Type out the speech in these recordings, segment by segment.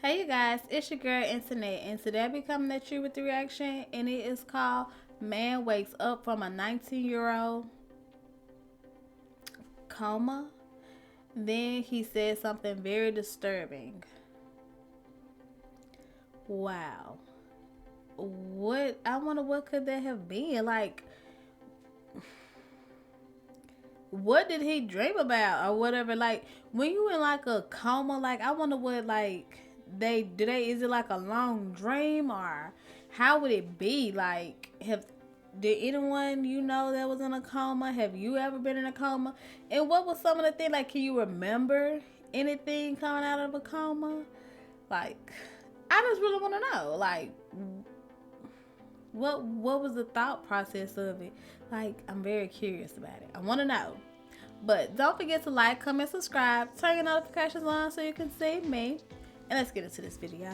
Hey you guys, it's your girl Internet, and today I be coming at you with the reaction, and it is called "Man Wakes Up from a 19-year-old coma." Then he said something very disturbing. Wow, what I wonder what could that have been? Like, what did he dream about or whatever? Like when you in like a coma, like I wonder what like they is it like a long dream or how would it be? Like have did anyone you know that was in a coma? Have you ever been in a coma? And what was some of the things like can you remember anything coming out of a coma? Like I just really want to know. Like what was the thought process of it? Like I'm very curious about it. I want to know. But don't forget to like, comment, subscribe, turn your notifications on so you can see me. And let's get into this video.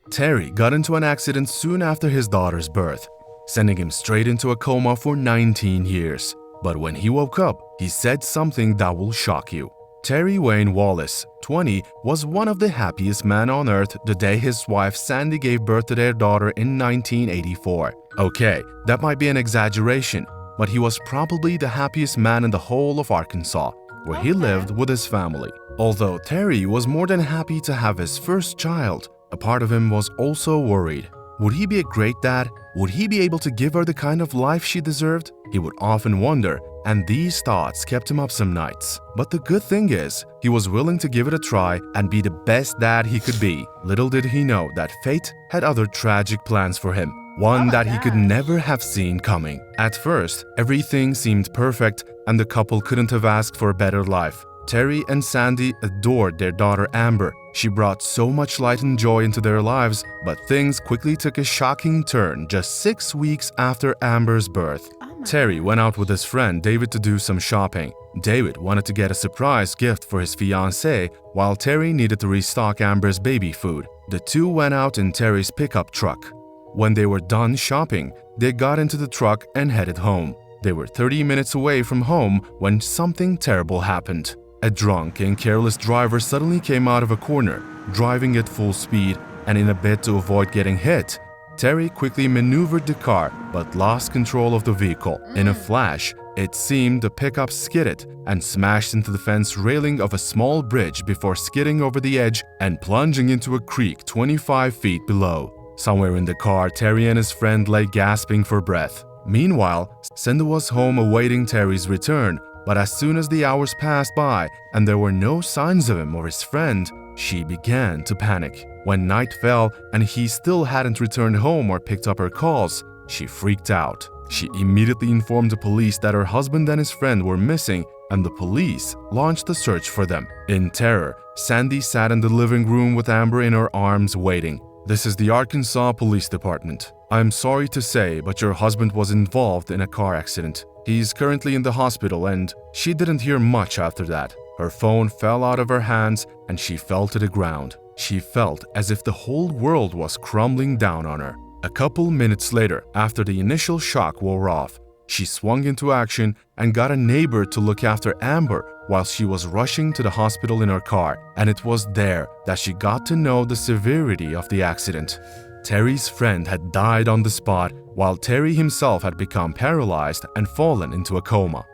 Terry got into an accident soon after his daughter's birth, sending him straight into a coma for 19 years. But when he woke up, he said something that will shock you. Terry Wayne Wallace, 20, was one of the happiest men on earth the day his wife Sandy gave birth to their daughter in 1984. Okay, that might be an exaggeration, but he was probably the happiest man in the whole of Arkansas, where he lived with his family. Although Terry was more than happy to have his first child, a part of him was also worried. Would he be a great dad? Would he be able to give her the kind of life she deserved? He would often wonder, and these thoughts kept him up some nights. But the good thing is, he was willing to give it a try and be the best dad he could be. Little did he know that fate had other tragic plans for him, one that he could never have seen coming. At first, everything seemed perfect and the couple couldn't have asked for a better life. Terry and Sandy adored their daughter Amber. She brought so much light and joy into their lives, but things quickly took a shocking turn just 6 weeks after Amber's birth. Terry went out with his friend David to do some shopping. David wanted to get a surprise gift for his fiancée, while Terry needed to restock Amber's baby food. The two went out in Terry's pickup truck. When they were done shopping, they got into the truck and headed home. They were 30 minutes away from home when something terrible happened. A drunk and careless driver suddenly came out of a corner, driving at full speed, and in a bid to avoid getting hit, Terry quickly maneuvered the car but lost control of the vehicle. In a flash, it seemed the pickup skidded and smashed into the fence railing of a small bridge before skidding over the edge and plunging into a creek 25 feet below. Somewhere in the car, Terry and his friend lay gasping for breath. Meanwhile, Cindy was home awaiting Terry's return, but as soon as the hours passed by and there were no signs of him or his friend, she began to panic. When night fell and he still hadn't returned home or picked up her calls, she freaked out. She immediately informed the police that her husband and his friend were missing, and the police launched a search for them. In terror, Sandy sat in the living room with Amber in her arms waiting. "This is the Arkansas Police Department. I'm sorry to say, but your husband was involved in a car accident. He's currently in the hospital," and she didn't hear much after that. Her phone fell out of her hands and she fell to the ground. She felt as if the whole world was crumbling down on her. A couple minutes later, after the initial shock wore off, she swung into action and got a neighbor to look after Amber while she was rushing to the hospital in her car, and it was there that she got to know the severity of the accident. Terry's friend had died on the spot, while Terry himself had become paralyzed and fallen into a coma.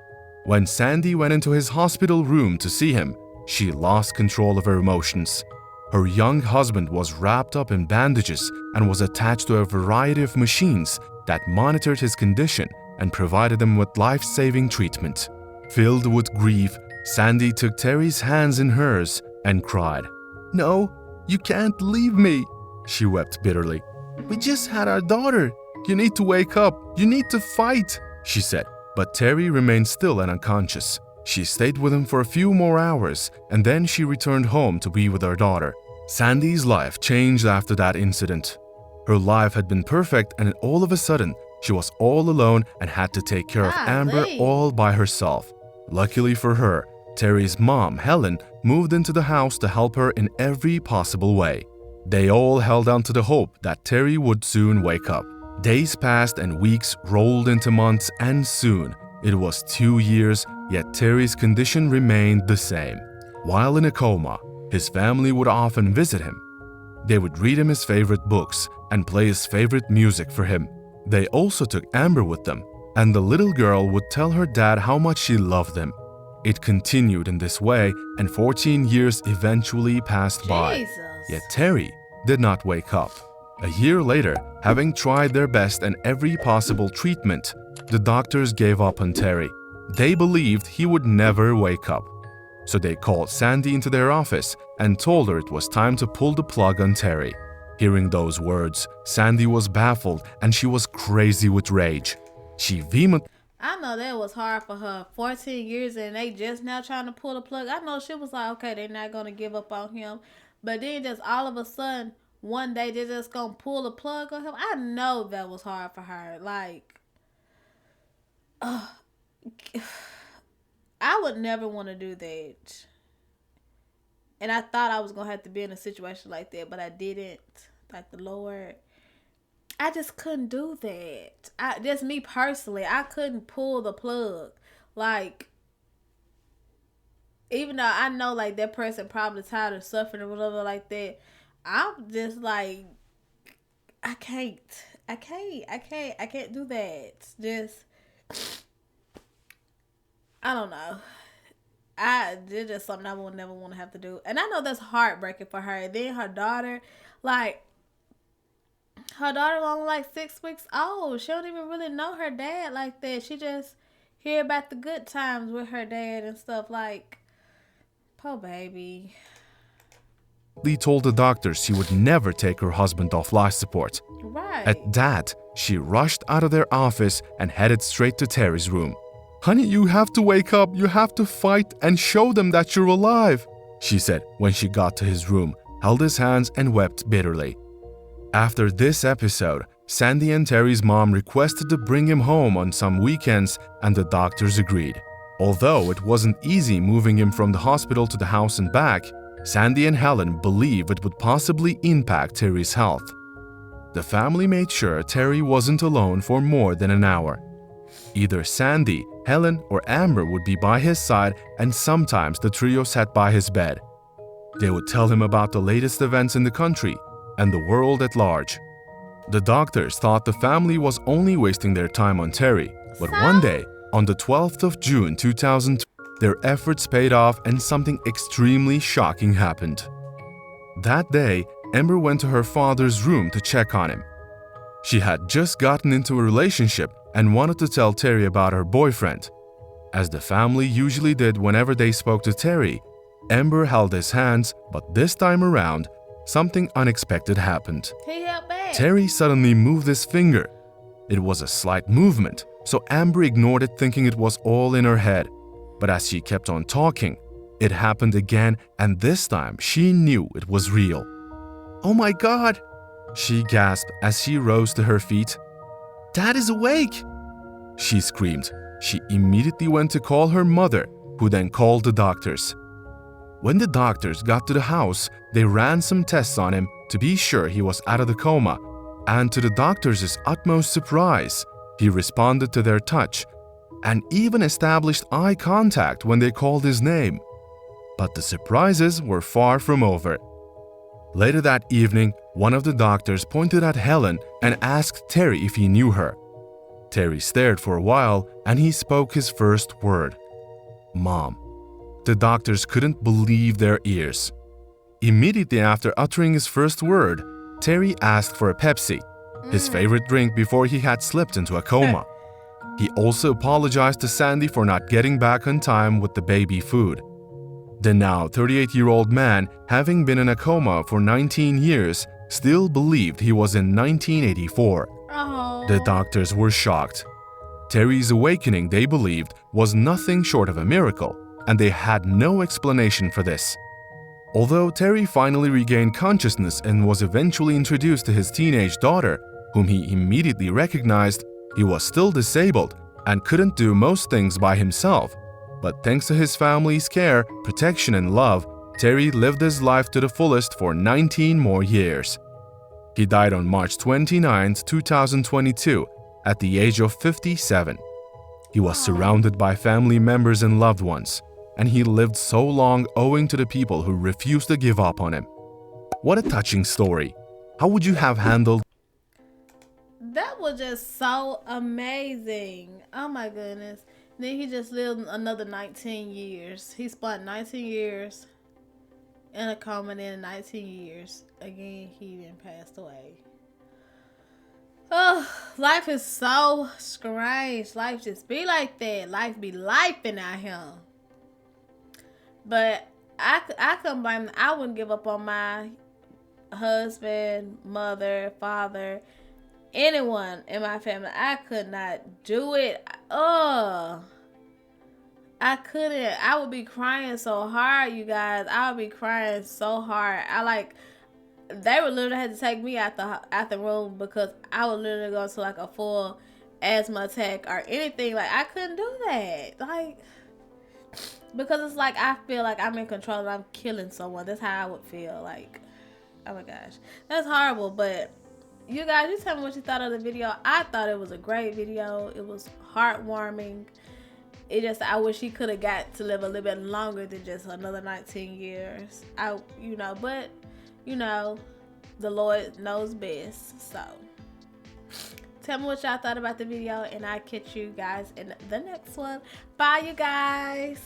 When Sandy went into his hospital room to see him, she lost control of her emotions. Her young husband was wrapped up in bandages and was attached to a variety of machines that monitored his condition and provided him with life-saving treatment. Filled with grief, Sandy took Terry's hands in hers and cried. "No, you can't leave me," she wept bitterly. "We just had our daughter. You need to wake up. You need to fight," she said. But Terry remained still and unconscious. She stayed with him for a few more hours, and then she returned home to be with her daughter. Sandy's life changed after that incident. Her life had been perfect, and all of a sudden, she was all alone and had to take care of Amber all by herself. Luckily for her, Terry's mom, Helen, moved into the house to help her in every possible way. They all held on to the hope that Terry would soon wake up. Days passed and weeks rolled into months, and soon, It was 2 years, yet Terry's condition remained the same. While in a coma, his family would often visit him. They would read him his favorite books and play his favorite music for him. They also took Amber with them, and the little girl would tell her dad how much she loved him. It continued in this way, and 14 years eventually passed by. Jesus. Yet Terry did not wake up. A year later, having tried their best and every possible treatment, the doctors gave up on Terry. They believed he would never wake up. So they called Sandy into their office and told her it was time to pull the plug on Terry. Hearing those words, Sandy was baffled and she was crazy with rage. She vehemently I know that was hard for her. 14 years and they just now trying to pull the plug. I know she was like, okay, they're not going to give up on him. But then just all of a sudden, one day they're just going to pull the plug on him. I know that was hard for her. Like, I would never want to do that. And I thought I was going to have to be in a situation like that, but I didn't. Like the Lord. I just couldn't do that. Just me personally, I couldn't pull the plug. Like, even though I know like that person probably tired of suffering or whatever like that, I'm just like, I can't do that. Just, I don't know. It's just something I would never want to have to do. And I know that's heartbreaking for her. And then her daughter, like, her daughter only like 6 weeks old. She don't even really know her dad like that. She just hear about the good times with her dad and stuff. Like, poor baby. told the doctors she would never take her husband off life support. Right. At that, she rushed out of their office and headed straight to Terry's room. "Honey, you have to wake up. You have to fight and show them that you're alive," she said when she got to his room, held his hands and wept bitterly. After this episode, Sandy and Terry's mom requested to bring him home on some weekends and the doctors agreed. Although it wasn't easy moving him from the hospital to the house and back, Sandy and Helen believe it would possibly impact Terry's health. The family made sure Terry wasn't alone for more than an hour. Either Sandy, Helen, or Amber would be by his side, and sometimes the trio sat by his bed. They would tell him about the latest events in the country and the world at large. The doctors thought the family was only wasting their time on Terry, but one day, on the 12th of June 2002, their efforts paid off and something extremely shocking happened. That day, Amber went to her father's room to check on him. She had just gotten into a relationship and wanted to tell Terry about her boyfriend. As the family usually did whenever they spoke to Terry, Amber held his hands, but this time around, something unexpected happened. He held back. Terry suddenly moved his finger. It was a slight movement, so Amber ignored it thinking it was all in her head. But as she kept on talking, it happened again, and this time she knew it was real. "Oh my God!" she gasped as she rose to her feet. "Dad is awake!" she screamed. She immediately went to call her mother, who then called the doctors. When the doctors got to the house, they ran some tests on him to be sure he was out of the coma, and to the doctors' utmost surprise, he responded to their touch and even established eye contact when they called his name. But the surprises were far from over. Later that evening, one of the doctors pointed at Helen and asked Terry if he knew her. Terry stared for a while and he spoke his first word, "Mom." The doctors couldn't believe their ears. Immediately after uttering his first word, Terry asked for a Pepsi, his favorite drink before he had slipped into a coma. He also apologized to Sandy for not getting back on time with the baby food. The now 38-year-old man, having been in a coma for 19 years, still believed he was in 1984. Oh. The doctors were shocked. Terry's awakening, they believed, was nothing short of a miracle, and they had no explanation for this. Although Terry finally regained consciousness and was eventually introduced to his teenage daughter, whom he immediately recognized, he was still disabled and couldn't do most things by himself. But thanks to his family's care, protection, and love, Terry lived his life to the fullest for 19 more years. He died on March 29, 2022, at the age of 57. He was surrounded by family members and loved ones, and he lived so long owing to the people who refused to give up on him. What a touching story. How would you have handled? That was just so amazing. Oh my goodness. Then he just lived another 19 years. He spent 19 years in a coma, and then 19 years. Again, he then passed away. Oh, life is so strange. Life just be like that. Life be lifing out here. But I couldn't blame them. I wouldn't give up on my husband, mother, father, anyone in my family. I could not do it. I couldn't. I would be crying so hard, you guys. I would be crying so hard. They would literally have to take me out the room because I would literally go to like a full asthma attack or anything. Like, I couldn't do that. Like, because it's like I feel like I'm in control and I'm killing someone. That's how I would feel. Like, oh my gosh, that's horrible. But you guys, you tell me what you thought of the video. I thought it was a great video. It was heartwarming. I wish he could have got to live a little bit longer than just another 19 years. But the Lord knows best. So tell me what y'all thought about the video, and I'll catch you guys in the next one. Bye, you guys.